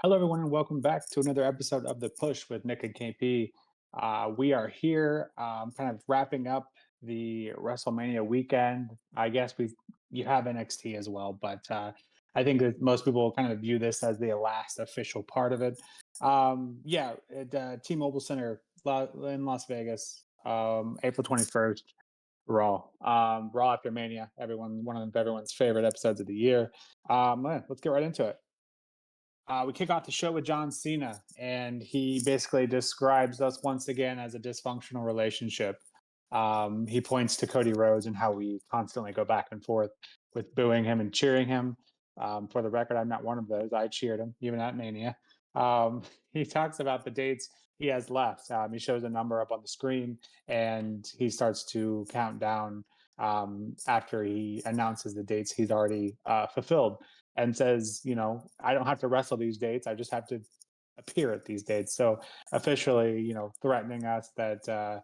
Hello, everyone, and welcome back to another episode of The Push with Nick and KP. We are here, kind of wrapping up the WrestleMania weekend. I guess you have NXT as well, but I think that most people kind of view this as the last official part of it. Yeah, at T-Mobile Center in Las Vegas, April 21st. Raw, Raw after Mania. One of everyone's favorite episodes of the year. Yeah, let's get right into it. We kick off the show with John Cena, and he basically describes us once again as a dysfunctional relationship. He points to Cody Rhodes and how we constantly go back and forth with booing him and cheering him. For the record, I'm not one of those. I cheered him, even at Mania. Um, he talks about the dates he has left. He shows a number up on the screen, and he starts to count down after he announces the dates he's already fulfilled and says, I don't have to wrestle these dates. I just have to appear at these dates. So officially, threatening us that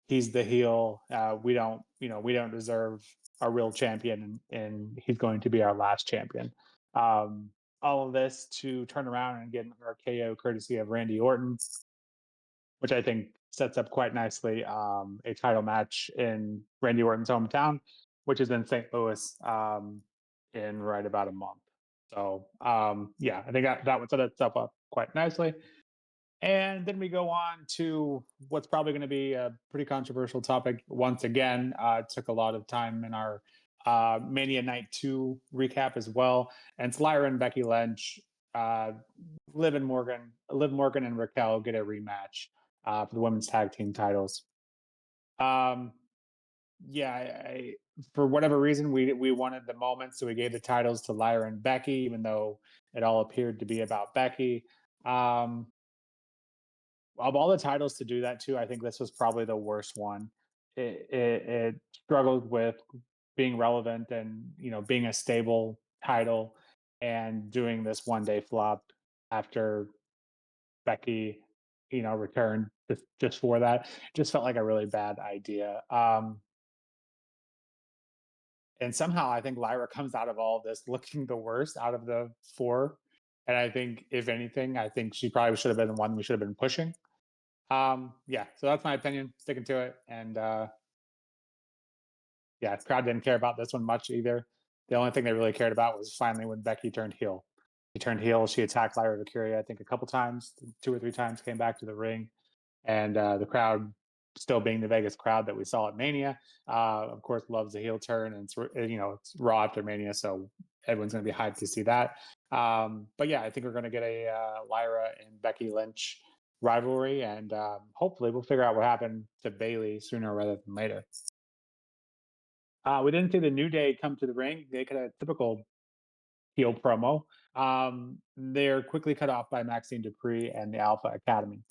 he's the heel. We don't deserve a real champion, and he's going to be our last champion. All of this to turn around and get an RKO courtesy of Randy Orton, which I think sets up quite nicely a title match in Randy Orton's hometown, which is in St. Louis in right about a month. So yeah, I think that would set itself up quite nicely. And then we go on to what's probably going to be a pretty controversial topic once again. It took a lot of time in our Mania Night 2 recap as well. And it's Lyra and Becky Lynch, Liv Morgan and Raquel get a rematch for the women's tag team titles. Yeah, for whatever reason, we wanted the moment, so we gave the titles to Lyra and Becky, even though it all appeared to be about Becky. Of all the titles to do that to, I think this was probably the worst one. It struggled with being relevant and being a stable title, and doing this one day flop after Becky, returned just for that. Just felt like a really bad idea. And somehow I think Lyra comes out of all of this looking the worst out of the four. And I think, if anything, I think she probably should have been the one we should have been pushing. Yeah, so that's my opinion. Sticking to it. And yeah, the crowd didn't care about this one much either. The only thing they really cared about was finally when Becky turned heel. She turned heel. She attacked Lyra Valkyria, I think, a couple times, 2 or 3 times, came back to the ring. And the crowd, still being the Vegas crowd that we saw at Mania, of course, loves a heel turn. And it's Raw after Mania, so everyone's going to be hyped to see that. But yeah, I think we're going to get a Lyra and Becky Lynch rivalry, and hopefully we'll figure out what happened to Bailey sooner rather than later. We didn't see the New Day come to the ring. They cut a typical heel promo. They're quickly cut off by Maxine Dupree and the Alpha Academy.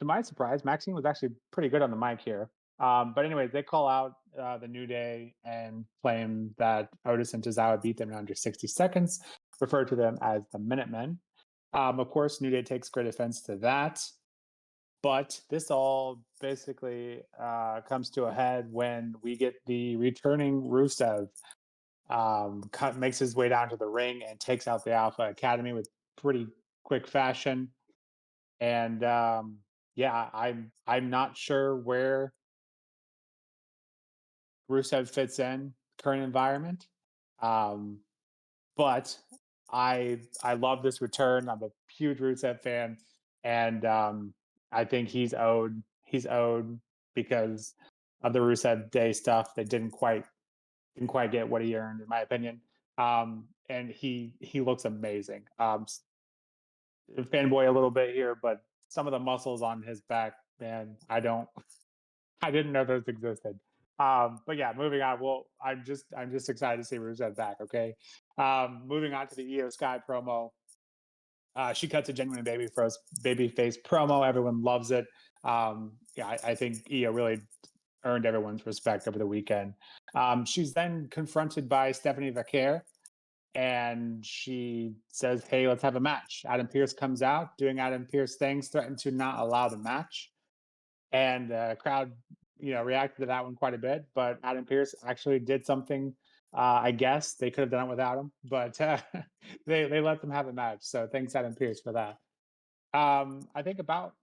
To my surprise, Maxine was actually pretty good on the mic here. But anyways, they call out the New Day and claim that Otis and Tozawa beat them in under 60 seconds, refer to them as the Minutemen. Of course, New Day takes great offense to that. But this all basically comes to a head when we get the returning Rusev makes his way down to the ring and takes out the Alpha Academy with pretty quick fashion. And yeah, I'm not sure where Rusev fits in current environment, but I love this return. I'm a huge Rusev fan, and I think he's owed because of the Rusev Day stuff that didn't quite get what he earned, in my opinion. And he looks amazing. Fanboy a little bit here, but some of the muscles on his back, man, I didn't know those existed. But yeah, moving on. Well, I'm just excited to see Rusev back. Okay. Moving on to the iyosky promo. She cuts a genuine babyface promo. Everyone loves it. Yeah, I think Io really earned everyone's respect over the weekend. She's then confronted by Stephanie Vaquer, and she says, "Hey, let's have a match." Adam Pearce comes out doing Adam Pearce things, threatened to not allow the match, and the crowd, reacted to that one quite a bit. But Adam Pearce actually did something I guess they could have done it without him, but they let them have a match. So thanks Adam Pierce for that. I think about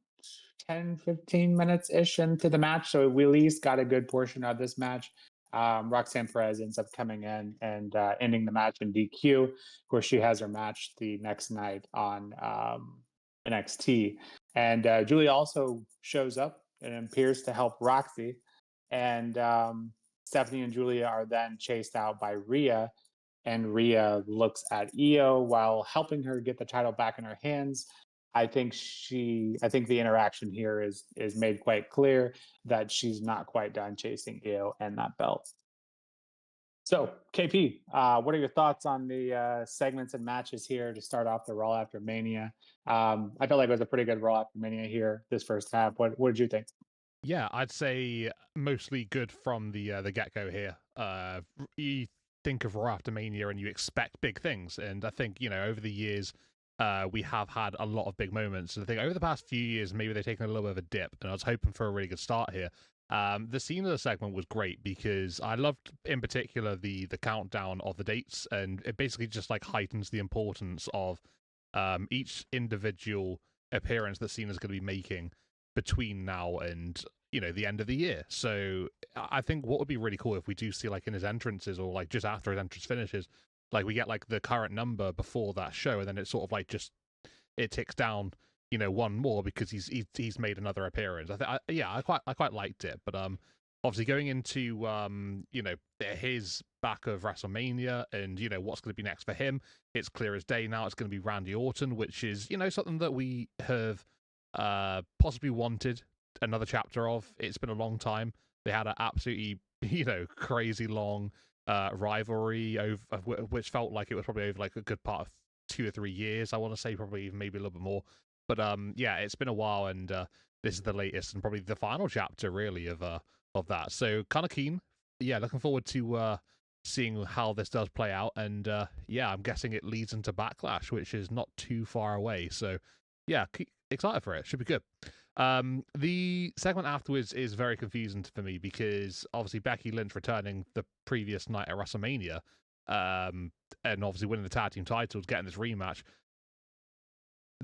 10, 15 minutes ish into the match. So we at least got a good portion of this match. Roxanne Perez ends up coming in and ending the match in DQ, where she has her match the next night on NXT. And Julia also shows up and appears to help Roxy. And Stephanie and Julia are then chased out by Rhea, and Rhea looks at Io while helping her get the title back in her hands. I think the interaction here is made quite clear that she's not quite done chasing Io and that belt. So, KP, what are your thoughts on the segments and matches here to start off the Raw after Mania? I felt like it was a pretty good Raw after Mania here this first half. What did you think? Yeah, I'd say mostly good from the get go here. You think of Raw after Mania and you expect big things, and I think over the years we have had a lot of big moments. And I think over the past few years maybe they've taken a little bit of a dip, and I was hoping for a really good start here. The scene of the segment was great because I loved in particular the countdown of the dates, and it basically just like heightens the importance of each individual appearance that Cena's going to be making between now and the end of the year. So I think what would be really cool if we do see like in his entrances or like just after his entrance finishes, like we get like the current number before that show, and then it's sort of like just it ticks down one more because he's made another appearance. I quite liked it, but obviously going into his back of WrestleMania and what's going to be next for him, it's clear as day now it's going to be Randy Orton, which is something that we have possibly wanted another chapter of. It's been a long time. They had an absolutely crazy long rivalry over which felt like it was probably over like a good part of 2 or 3 years. I want to say probably even maybe a little bit more. But yeah, it's been a while, and this is the latest and probably the final chapter really of that. So kind of keen. Yeah, looking forward to seeing how this does play out. And yeah, I'm guessing it leads into Backlash, which is not too far away. So yeah, excited for it. Should be good. The segment afterwards is very confusing for me because obviously Becky Lynch returning the previous night at WrestleMania, and obviously winning the tag team titles, getting this rematch,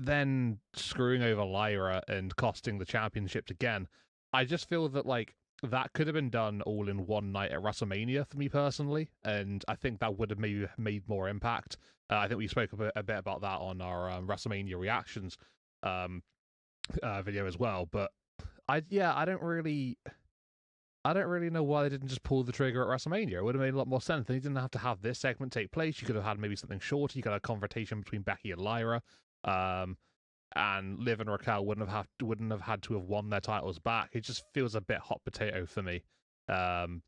then screwing over Lyra and costing the championships again. I just feel that like that could have been done all in one night at WrestleMania for me personally, and I think that would have maybe made more impact. I think we spoke a bit about that on our WrestleMania reactions video as well. But I don't really know why they didn't just pull the trigger at WrestleMania. It would have made a lot more sense. They didn't have to have this segment take place. You could have had maybe something shorter. You could have a confrontation between Becky and Lyra. And Liv and Raquel wouldn't have had to have won their titles back. It just feels a bit hot potato for me. And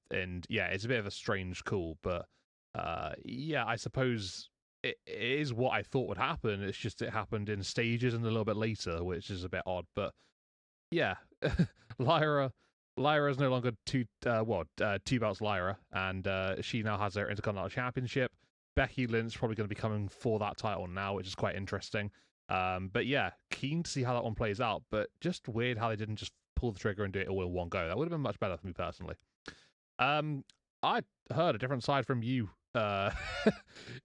yeah, it's a bit of a strange call, but yeah, I suppose it is what I thought would happen. It's just it happened in stages and a little bit later, which is a bit odd. But yeah, Lyra is no longer two belts Lyra, and she now has her Intercontinental Championship. Becky Lynch probably going to be coming for that title now, which is quite interesting. But yeah, keen to see how that one plays out, but just weird how they didn't just pull the trigger and do it all in one go. That would have been much better for me personally. I heard a different side from you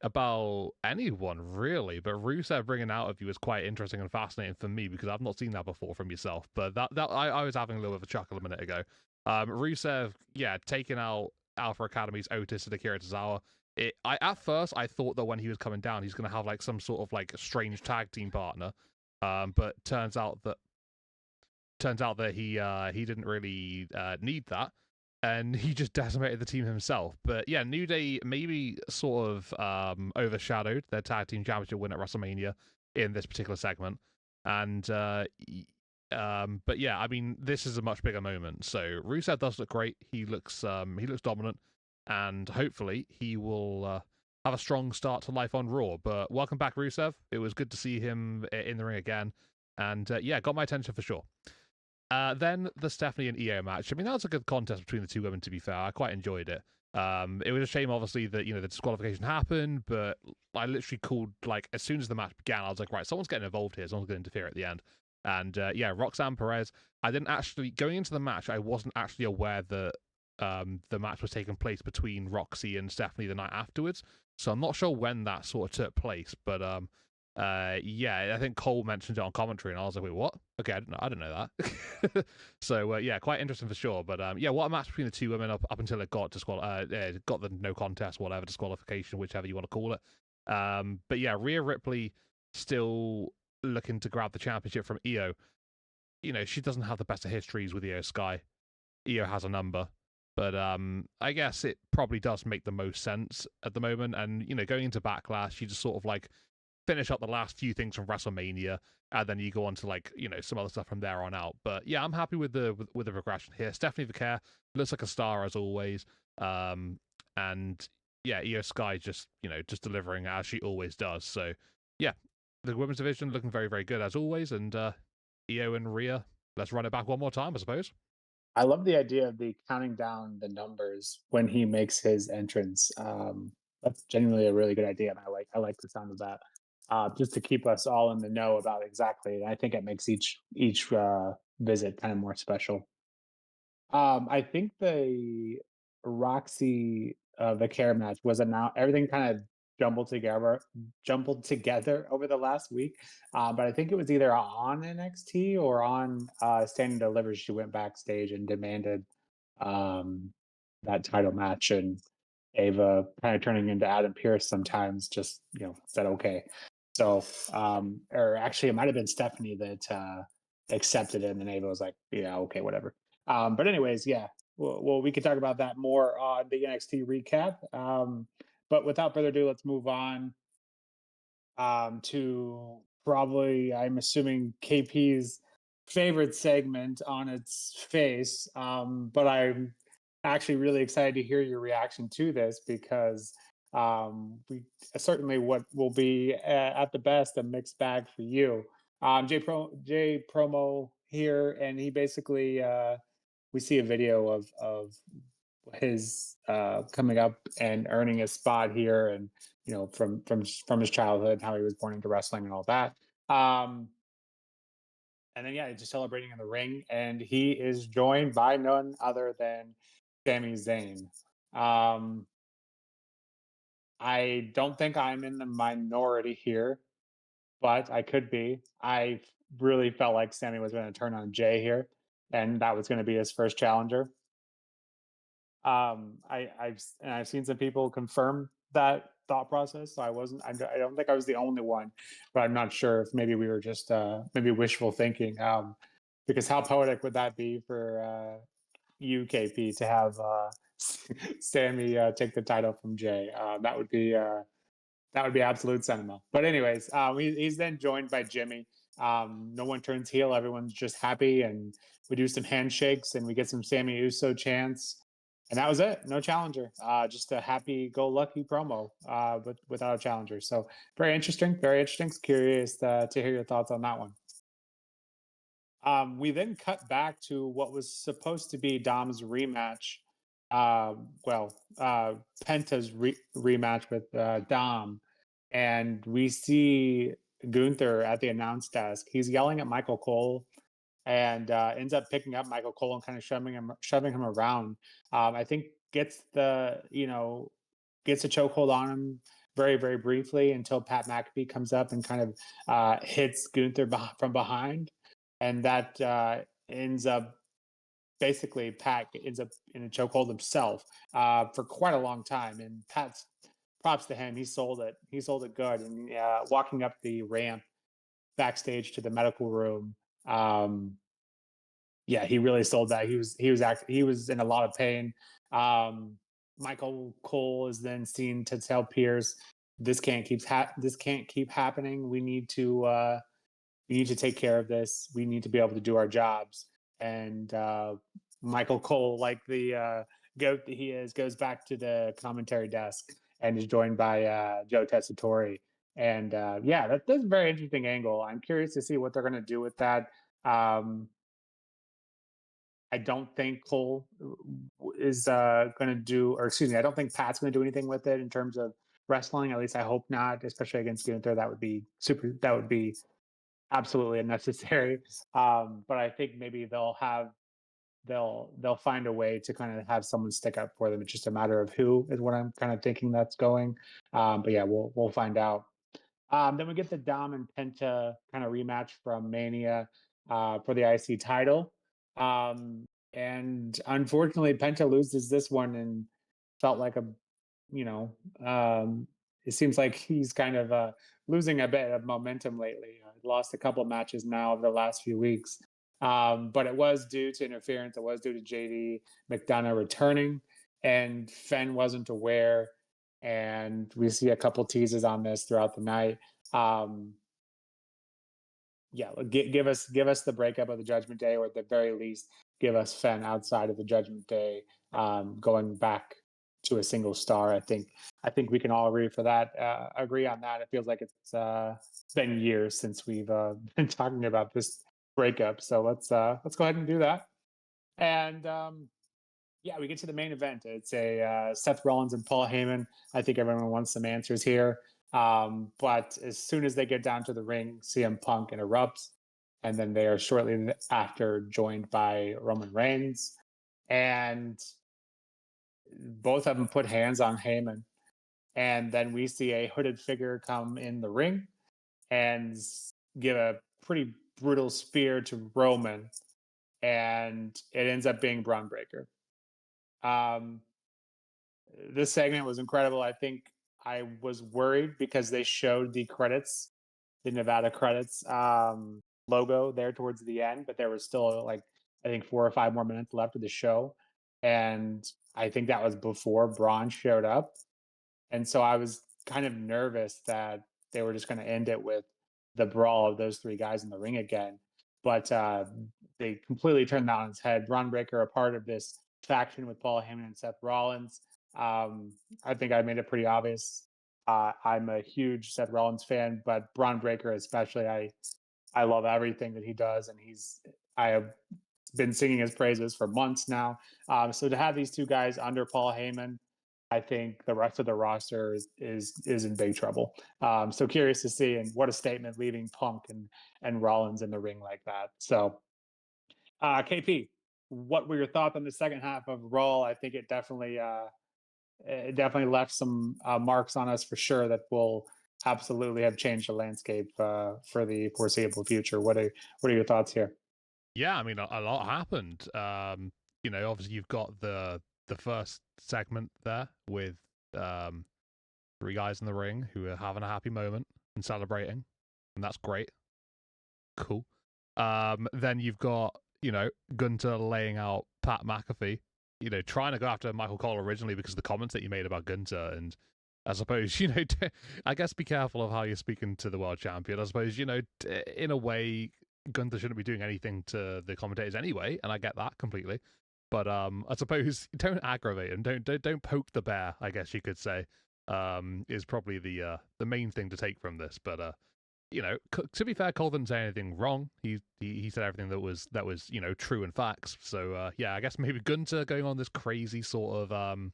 about anyone really, but Rusev bringing out of you is quite interesting and fascinating for me because I've not seen that before from yourself. But that I was having a little bit of a chuckle a minute ago. Rusev, yeah, taking out Alpha Academy's Otis and Akira Tozawa. At first I thought that when he was coming down, he's going to have like some sort of like strange tag team partner, but turns out that he didn't really need that, and he just decimated the team himself. But yeah, New Day maybe sort of overshadowed their tag team championship win at WrestleMania in this particular segment, and but yeah, I mean this is a much bigger moment. So Rusev does look great. He looks dominant, and hopefully he will have a strong start to life on Raw. But welcome back, Rusev. It was good to see him in the ring again, and yeah, got my attention for sure. Then the Stephanie and Io match. I mean, that was a good contest between the two women, to be fair. I quite enjoyed it. It was a shame, obviously, that, the disqualification happened, but I literally called, like, as soon as the match began, I was like, right, someone's getting involved here. Someone's going to interfere at the end. And, yeah, Roxanne Perez, I didn't actually, going into the match, I wasn't actually aware that the match was taking place between Roxy and Stephanie the night afterwards. So I'm not sure when that sort of took place, but yeah, I think Cole mentioned it on commentary, and I was like, wait, what? Okay, I didn't know that. So yeah, quite interesting for sure. But yeah, what a match between the two women up until it got got the no contest, whatever disqualification, whichever you want to call it. But yeah, Rhea Ripley still looking to grab the championship from Io. You know, she doesn't have the best of histories with iyosky. Io has a number, but I guess it probably does make the most sense at the moment. And you know, going into Backlash, you just sort of like finish up the last few things from WrestleMania, and then you go on to like some other stuff from there on out. But yeah, I'm happy with the progression here. Stephanie Vicaire looks like a star as always, and yeah, Io Sky just just delivering as she always does. So yeah, the women's division looking very very good as always, and Io and Rhea, let's run it back one more time, I suppose. I love the idea of the counting down the numbers when he makes his entrance. That's genuinely a really good idea, and I like the sound of that. Just to keep us all in the know about exactly, and I think it makes each visit kind of more special. I think the Roxy Vicaire match was announced. Everything kind of jumbled together over the last week. But I think it was either on NXT or on Standing Delivery. She went backstage and demanded um, that title match, and Ava kind of turning into Adam Pierce sometimes just said okay. So or actually it might have been Stephanie that accepted it, and then Ava was like, yeah, okay, whatever. But anyways, yeah. Well, we could talk about that more on the NXT recap. But without further ado, let's move on to probably, I'm assuming, KP's favorite segment on its face. But I'm actually really excited to hear your reaction to this because we certainly what will be at the best a mixed bag for you. Jay promo here, and he basically we see a video of his coming up and earning a spot here, and from his childhood, how he was born into wrestling and all that. Um, and then yeah, just celebrating in the ring, and he is joined by none other than Sami Zayn. Um, I don't think I'm in the minority here, but I could be. I really felt like Sammy was going to turn on Jay here, and that was going to be his first challenger. I've seen some people confirm that thought process. So I don't think I was the only one, but I'm not sure if maybe we were just maybe wishful thinking. Because how poetic would that be for UKP to have Sammy take the title from Jay? That would be absolute cinema. But anyways, he's then joined by Jimmy. No one turns heel. Everyone's just happy, and we do some handshakes, and we get some Sammy Uso chants, and that was it. No challenger. Just a happy-go-lucky promo, but without a challenger. So very interesting. Very interesting. Curious to hear your thoughts on that one. We then cut back to what was supposed to be Dom's rematch. Well, Penta's rematch with Dom, and we see Gunther at the announce desk. He's yelling at Michael Cole, and ends up picking up Michael Cole and kind of shoving him around. I think gets a chokehold on him very very briefly until Pat McAfee comes up and kind of hits Gunther from behind, and that ends up basically Pat ends up in a chokehold himself for quite a long time. And Pat's props to him. He sold it. He sold it good. And walking up the ramp backstage to the medical room. Yeah, he really sold that. He was in a lot of pain. Um, Michael Cole is then seen to tell Pierce, this can't keep happening. We need to take care of this. We need to be able to do our jobs." And Michael Cole, like the goat that he is, goes back to the commentary desk and is joined by Joe Tessitore. And yeah, that's a very interesting angle. I'm curious to see what they're going to do with that. Um, I don't think Cole is going to do, or excuse me, I don't think Pat's going to do anything with it in terms of wrestling. At least I hope not, especially against Gunther. That would be super. That would be absolutely unnecessary. But I think maybe they'll have they'll find a way to kind of have someone stick up for them. It's just a matter of who is what I'm kind of thinking that's going. But yeah, we'll find out. Then we get the Dom and Penta kind of rematch from Mania for the IC title. And unfortunately, Penta loses this one and felt like a, you know, it seems like he's kind of losing a bit of momentum lately. Lost a couple matches now over the last few weeks. But it was due to interference. It was due to JD McDonough returning, and Fenn wasn't aware. And we see a couple teases on this throughout the night. Um, yeah, give us the breakup of the Judgment Day, or at the very least, give us Fenn outside of the Judgment Day, going back to a single star. I think we can all agree on that. It feels like it's been years since we've been talking about this breakup. So let's go ahead and do that. And yeah, we get to the main event. It's a Seth Rollins and Paul Heyman. I think everyone wants some answers here. But as soon as they get down to the ring, CM Punk interrupts, and then they are shortly after joined by Roman Reigns, and both of them put hands on Heyman. And then we see a hooded figure come in the ring and give a pretty brutal spear to Roman, and it ends up being Braun Breaker. Um, this segment was incredible. I think I was worried because they showed the credits, the Nevada credits logo there towards the end, but there was still like I think 4 or 5 more minutes left of the show, and I think that was before Braun showed up, and so I was kind of nervous that they were just going to end it with the brawl of those three guys in the ring again. But they completely turned that on its head. Braun Breaker, a part of this faction with Paul Heyman and Seth Rollins. Um, I think I made it pretty obvious. I'm a huge Seth Rollins fan, but Braun Breaker especially, I love everything that he does, and I have been singing his praises for months now. So to have these two guys under Paul Heyman, I think the rest of the roster is in big trouble. So curious to see, and what a statement leaving Punk and Rollins in the ring like that. So KP, what were your thoughts on the second half of Raw? I think it definitely left some marks on us for sure that will absolutely have changed the landscape for the foreseeable future. What are your thoughts here? Yeah, I mean, a lot happened. Obviously you've got the first segment there with um, three guys in the ring who are having a happy moment and celebrating, and that's great. Cool. Then you've got Gunter laying out Pat McAfee, trying to go after Michael Cole originally because of the comments that you made about Gunter, and I suppose I guess be careful of how you're speaking to the world champion. I suppose in a way Gunther shouldn't be doing anything to the commentators anyway, and I get that completely. But I suppose don't aggravate him. Don't poke the bear, I guess you could say. Is probably the main thing to take from this. But to be fair, Cole didn't say anything wrong. He said everything that was true and facts. So yeah, I guess maybe Gunter going on this crazy sort of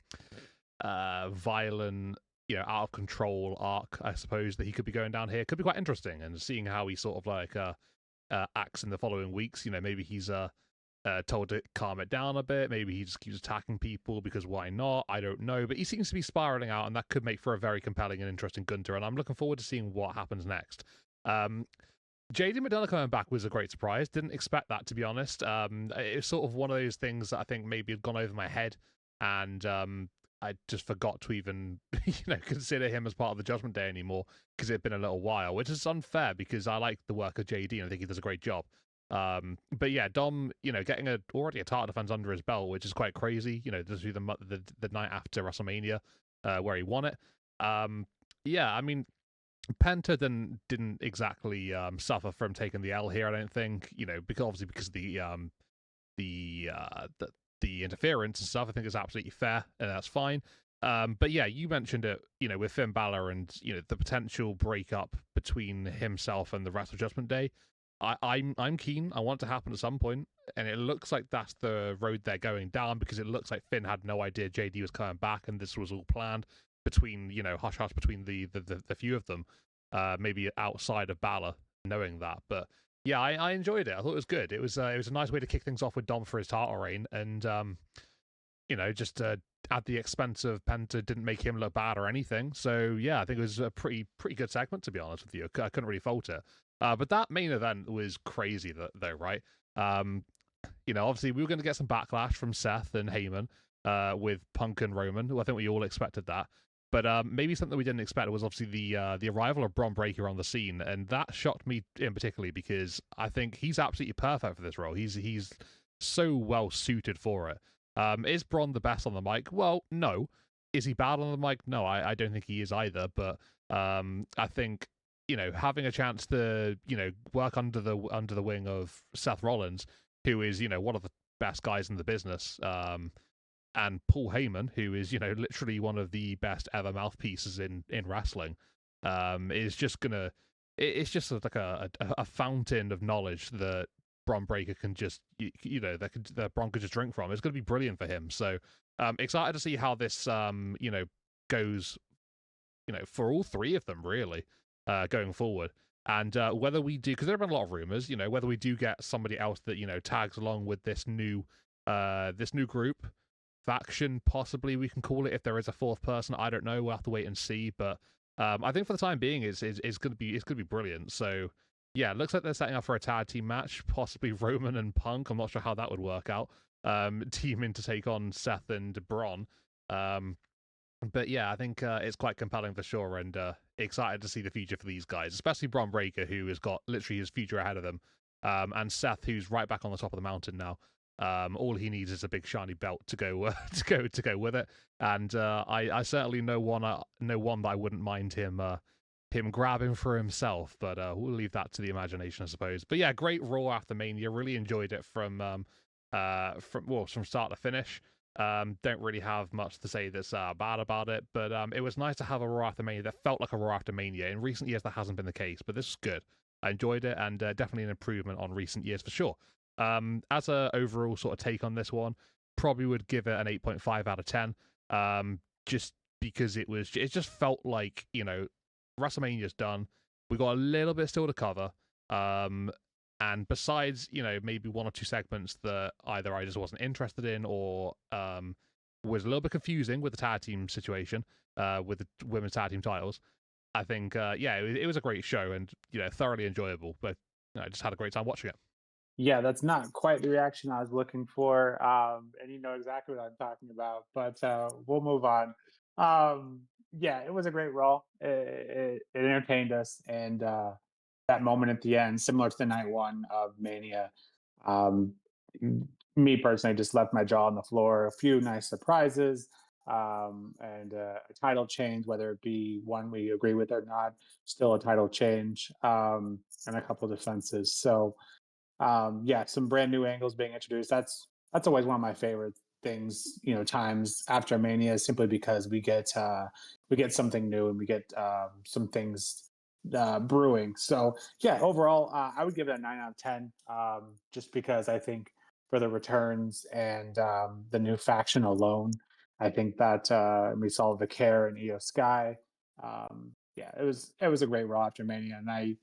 violent, out of control arc, I suppose, that he could be going down here could be quite interesting. And seeing how he sort of like acts in the following weeks, maybe he's told to calm it down a bit. Maybe he just keeps attacking people because why not? I don't know. But he seems to be spiraling out, and that could make for a very compelling and interesting Gunter. And I'm looking forward to seeing what happens next. JD McDonough coming back was a great surprise. Didn't expect that, to be honest. It was sort of one of those things that I think maybe had gone over my head, and I just forgot to even consider him as part of the Judgment Day anymore because it had been a little while, which is unfair because I like the work of JD and I think he does a great job. But yeah, Dom, getting already a title defense under his belt, which is quite crazy. This will be the night after WrestleMania, where he won it. Yeah, I mean, Penta didn't exactly suffer from taking the L here. I don't think, because obviously because of the the interference and stuff. I think is absolutely fair, and that's fine. But yeah, you mentioned it, with Finn Balor and the potential breakup between himself and the rest of Judgment Day. I'm keen. I want it to happen at some point, and it looks like that's the road they're going down because it looks like Finn had no idea JD was coming back, and this was all planned between hush hush between the few of them, maybe outside of Balor knowing that, but Yeah, I enjoyed it. I thought it was good. It was a nice way to kick things off with Dom for his title reign, and just at the expense of Penta didn't make him look bad or anything. So yeah, I think it was a pretty good segment, to be honest with you. I couldn't really fault it. But that main event was crazy though, right? Um, obviously we were going to get some backlash from Seth and Heyman with Punk and Roman. Who I think we all expected that. But maybe something we didn't expect was obviously the arrival of Bron Breakker on the scene, and that shocked me in particularly because I think he's absolutely perfect for this role. He's so well suited for it. Is Bron the best on the mic? Well, no. Is he bad on the mic? No, I don't think he is either. But I think having a chance to work under the wing of Seth Rollins, who is one of the best guys in the business, and Paul Heyman, who is literally one of the best ever mouthpieces in wrestling, is just gonna. It's just like a fountain of knowledge that Bron Breakker can just that Bron could just drink from. It's going to be brilliant for him. So excited to see how this goes. For all three of them really going forward. And whether we do, because there have been a lot of rumors, whether we do get somebody else that tags along with this new group faction, possibly we can call it. If there is a fourth person, I don't know. We'll have to wait and see. But I think for the time being, is going to be brilliant. So yeah, it looks like they're setting up for a tag team match, possibly Roman and Punk. I'm not sure how that would work out. Teaming to take on Seth and Braun. But yeah, I think it's quite compelling for sure, and excited to see the future for these guys, especially Bron Breakker, who has got literally his future ahead of him, and Seth, who's right back on the top of the mountain now. All he needs is a big shiny belt to go to go with it, and I certainly know one that I wouldn't mind him grabbing for himself, but we'll leave that to the imagination, I suppose. But yeah, great Raw after Mania. Really enjoyed it from start to finish. Don't really have much to say that's bad about it, but it was nice to have a Raw after Mania that felt like a Raw after Mania. In recent years, that hasn't been the case, but this is good. I enjoyed it, and definitely an improvement on recent years for sure. As a overall sort of take on this one, probably would give it an 8.5 out of 10. Just because it just felt like WrestleMania's done. We got a little bit still to cover. And besides, maybe one or two segments that either I just wasn't interested in or was a little bit confusing with the tag team situation, with the women's tag team titles, I think, it was a great show and, thoroughly enjoyable. But I just had a great time watching it. Yeah, that's not quite the reaction I was looking for, and you know exactly what I'm talking about. But we'll move on. Yeah, it was a great role. It entertained us, and that moment at the end, similar to the night one of Mania, um, me personally just left my jaw on the floor. A few nice surprises, and a title change, whether it be one we agree with or not, still a title change, and a couple defenses. So yeah, some brand new angles being introduced. That's always one of my favorite things, times after Mania, simply because we get something new, and we get some things brewing. So yeah, overall, I would give it a 9 out of 10, just because I think for the returns and the new faction alone, I think that we saw the care and iyosky. Yeah, it was a great Raw after Mania, and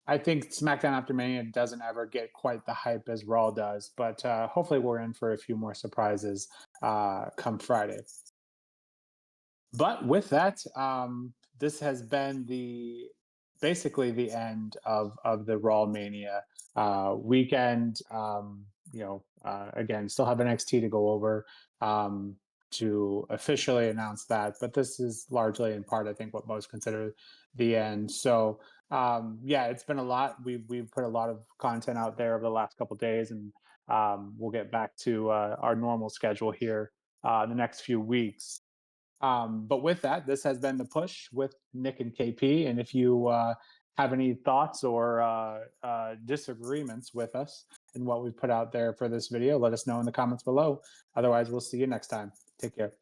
I think SmackDown after Mania doesn't ever get quite the hype as Raw does, but hopefully we're in for a few more surprises come Friday. But with that, this has been the basically the end of the Raw Mania weekend. Again, still have NXT to go over to officially announce that, but this is largely in part, I think, what most consider the end. So yeah, it's been a lot. We've put a lot of content out there over the last couple of days, and we'll get back to our normal schedule here the next few weeks. But with that, this has been the push with Nick and KP. And if you have any thoughts or disagreements with us and what we put out there for this video, let us know in the comments below. Otherwise, we'll see you next time. Take care.